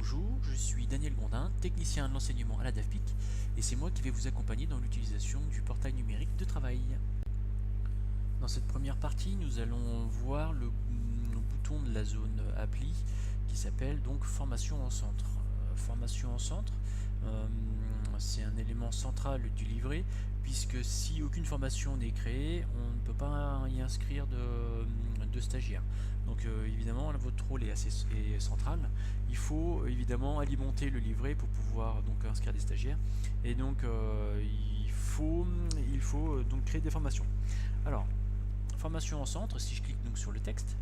Bonjour, je suis Daniel Gondin, technicien de l'enseignement à la DAFPIC, et c'est moi qui vais vous accompagner dans l'utilisation du portail numérique de travail. Dans cette première partie, nous allons voir le bouton de la zone appli qui s'appelle donc formation en centre. Formation en centre, c'est un élément central du livret, puisque si aucune formation n'est créée, on ne peut pas y inscrire de stagiaires. Donc évidemment, votre rôle est assez central. Il faut évidemment alimenter le livret pour pouvoir donc inscrire des stagiaires, et donc il faut donc créer des formations. Alors, formation en centre, si je clique donc sur le texte,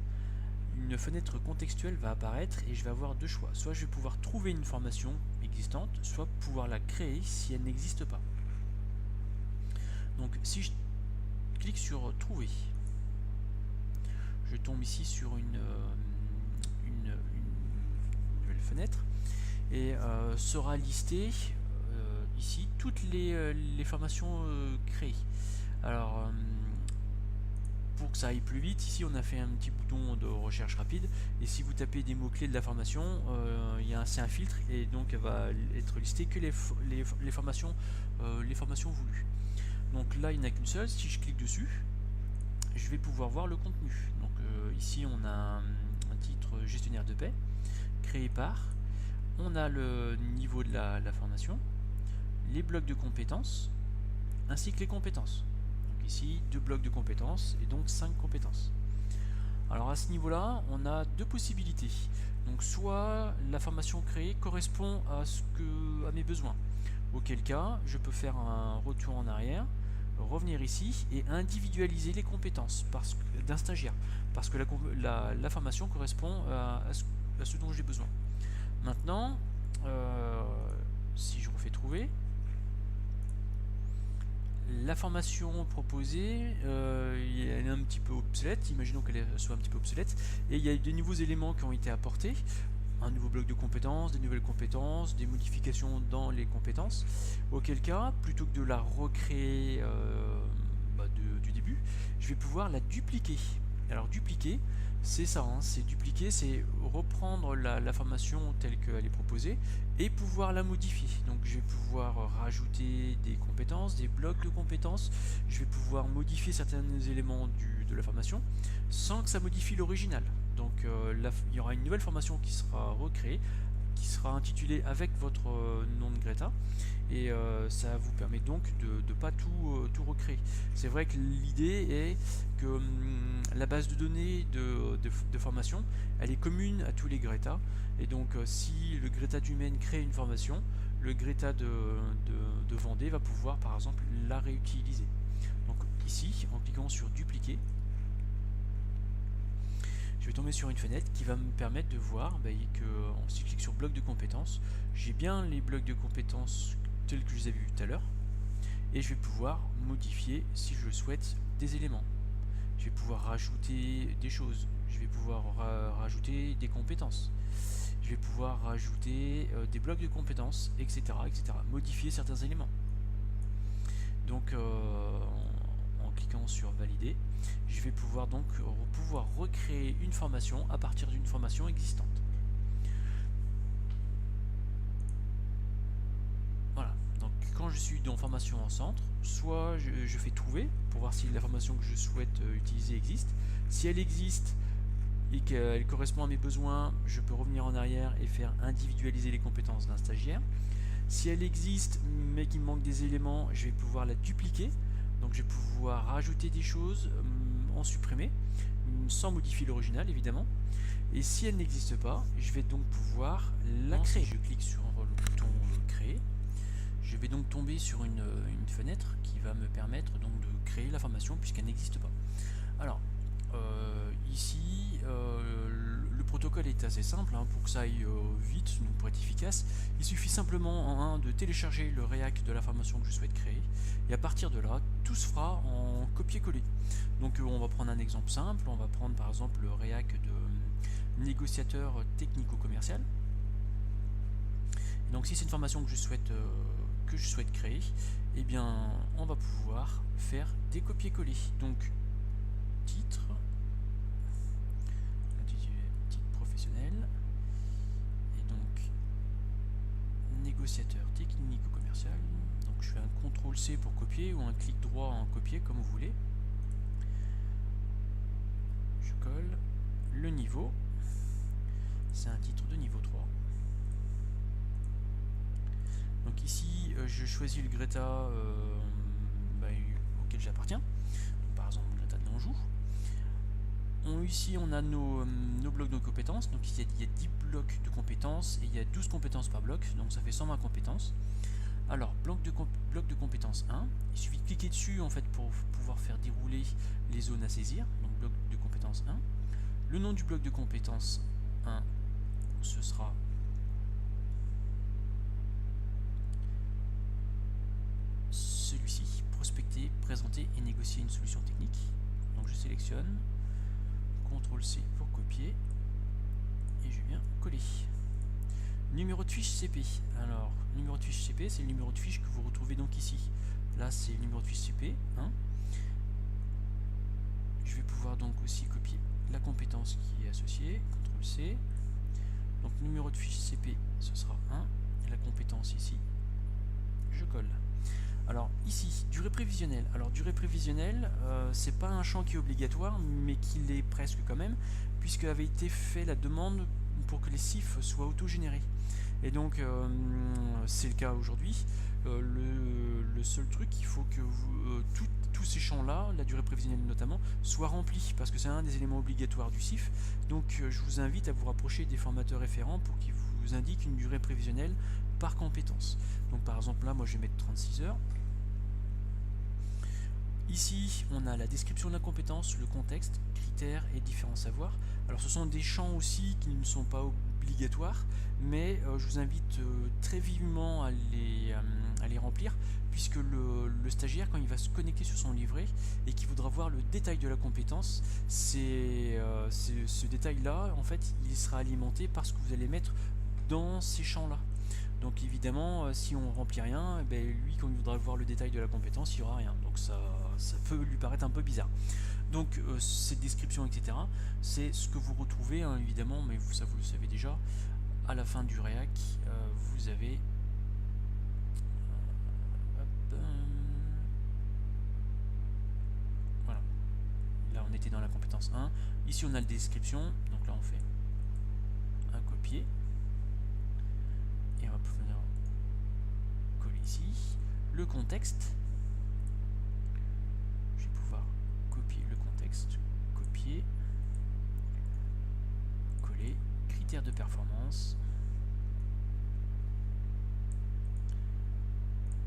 une fenêtre contextuelle va apparaître et je vais avoir deux choix. Soit je vais pouvoir trouver une formation existante, soit pouvoir la créer si elle n'existe pas. Donc si je clique sur trouver, je tombe ici sur une nouvelle fenêtre et sera listée ici toutes les formations créées. Alors pour que ça aille plus vite, ici on a fait un petit bouton de recherche rapide, et si vous tapez des mots-clés de la formation, c'est un filtre, et donc elle va être listée que les formations voulues. Donc là il n'y en a qu'une seule. Si je clique dessus, je vais pouvoir voir le contenu. Donc ici on a un titre gestionnaire de paie, créé par, on a le niveau de la formation, les blocs de compétences, ainsi que les compétences. Ici 2 blocs de compétences et donc 5 compétences. Alors à ce niveau là on a deux possibilités. Donc soit la formation créée correspond à mes besoins, auquel cas je peux faire un retour en arrière, revenir ici et individualiser les compétences d'un stagiaire, parce que la formation correspond à ce dont j'ai besoin. Maintenant si je refais trouver, la formation proposée, elle est un petit peu obsolète, imaginons qu'elle soit un petit peu obsolète, et il y a des nouveaux éléments qui ont été apportés, un nouveau bloc de compétences, des nouvelles compétences, des modifications dans les compétences, auquel cas, plutôt que de la recréer du début, je vais pouvoir la dupliquer. Alors dupliquer, c'est ça, c'est dupliquer, c'est reprendre la formation telle qu'elle est proposée et pouvoir la modifier. Donc je vais pouvoir rajouter des compétences, des blocs de compétences, je vais pouvoir modifier certains éléments de la formation sans que ça modifie l'original. Donc il y aura une nouvelle formation qui sera recréée, qui sera intitulée avec votre nom de Greta, et ça vous permet donc de ne pas tout recréer. C'est vrai que l'idée est que la base de données de formation, elle est commune à tous les Greta, et donc si le Greta du Maine crée une formation, le Greta de Vendée va pouvoir par exemple la réutiliser. Donc ici, en cliquant sur dupliquer, je vais tomber sur une fenêtre qui va me permettre de voir que si je clique sur bloc de compétences, j'ai bien les blocs de compétences tels que je les avais vus tout à l'heure, et je vais pouvoir modifier, si je le souhaite, des éléments. Je vais pouvoir rajouter des choses, je vais pouvoir rajouter des compétences, je vais pouvoir rajouter des blocs de compétences, etc., etc. Modifier certains éléments. Donc en cliquant sur valider, je vais pouvoir donc recréer une formation à partir d'une formation existante. Voilà, donc quand je suis dans formation en centre, soit je fais trouver pour voir si la formation que je souhaite utiliser existe. Si elle existe et qu'elle correspond à mes besoins, je peux revenir en arrière et faire individualiser les compétences d'un stagiaire. Si elle existe mais qu'il me manque des éléments, je vais pouvoir la dupliquer. Donc je vais pouvoir rajouter des choses, en supprimer, sans modifier l'original évidemment. Et si elle n'existe pas, je vais donc pouvoir la créer. Si je clique sur le bouton créer, je vais donc tomber sur une fenêtre qui va me permettre donc de créer la formation puisqu'elle n'existe pas. Alors ici le protocole est assez simple, pour que ça aille vite, donc pour être efficace, il suffit simplement de télécharger le réac de la formation que je souhaite créer, et à partir de là tout se fera en copier-coller. Donc on va prendre un exemple simple, on va prendre par exemple le réac de négociateur technico-commercial. Donc si c'est une formation que je souhaite créer, eh bien on va pouvoir faire des copier-coller. Donc titre professionnel, et donc négociateur technico-commercial. Donc je fais un CTRL C pour copier ou un clic droit en copier comme vous voulez. Je colle le niveau. C'est un titre de niveau 3. Donc ici je choisis le Greta auquel j'appartiens. Par exemple Greta de l'Anjou. Ici on a nos blocs de compétences. Donc il y a 10 blocs de compétences et il y a 12 compétences par bloc, donc ça fait 120 compétences. Alors bloc de compétences 1, il suffit de cliquer dessus en fait pour pouvoir faire dérouler les zones à saisir. Donc bloc de compétences 1. Le nom du bloc de compétences 1, ce sera celui-ci, prospecter, présenter et négocier une solution technique. Donc je sélectionne, CTRL C pour copier et je viens coller. Numéro de fiche CP. Alors, numéro de fiche CP, c'est le numéro de fiche que vous retrouvez donc ici. Là, c'est le numéro de fiche CP 1. Je vais pouvoir donc aussi copier la compétence qui est associée, CTRL C. Donc, numéro de fiche CP, ce sera 1. Et la compétence ici, je colle. Alors, ici, durée prévisionnelle. Alors, durée prévisionnelle, c'est pas un champ qui est obligatoire, mais qui l'est presque quand même, puisque avait été fait la demande pour que les CIF soient auto-générés. Et donc c'est le cas aujourd'hui. Le seul truc, il faut que tous ces champs-là, la durée prévisionnelle notamment, soient remplis, parce que c'est un des éléments obligatoires du CIF. Donc je vous invite à vous rapprocher des formateurs référents pour qu'ils vous indiquent une durée prévisionnelle par compétence. Donc par exemple là, moi je vais mettre 36 heures. Ici, on a la description de la compétence, le contexte, critères et différents savoirs. Alors ce sont des champs aussi qui ne sont pas obligatoires, mais je vous invite très vivement à les remplir, puisque le stagiaire, quand il va se connecter sur son livret et qu'il voudra voir le détail de la compétence, ce détail-là, en fait, il sera alimenté par ce que vous allez mettre dans ces champs-là. Donc évidemment, si on remplit rien, lui, quand il voudra voir le détail de la compétence, il n'y aura rien. Donc ça peut lui paraître un peu bizarre. Donc cette description, etc., c'est ce que vous retrouvez, hein, évidemment, mais ça vous le savez déjà, à la fin du réac, vous avez... voilà. Là, on était dans la compétence 1. Ici, on a la description. Donc là, on fait un copier. Et on va pouvoir coller ici le contexte. Je vais pouvoir copier le contexte, copier, coller, critères de performance,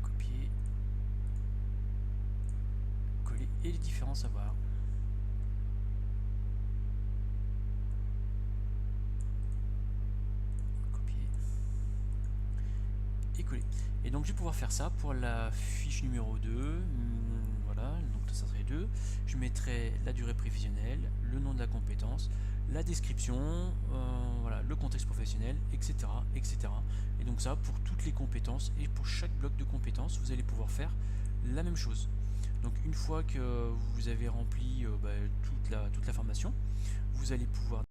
copier, coller et les différents savoirs. Et donc je vais pouvoir faire ça pour la fiche numéro 2. Voilà, donc ça serait 2. Je mettrai la durée prévisionnelle, le nom de la compétence, la description, voilà, le contexte professionnel, etc., etc. Et donc ça, pour toutes les compétences et pour chaque bloc de compétences, vous allez pouvoir faire la même chose. Donc une fois que vous avez rempli toute la formation, vous allez pouvoir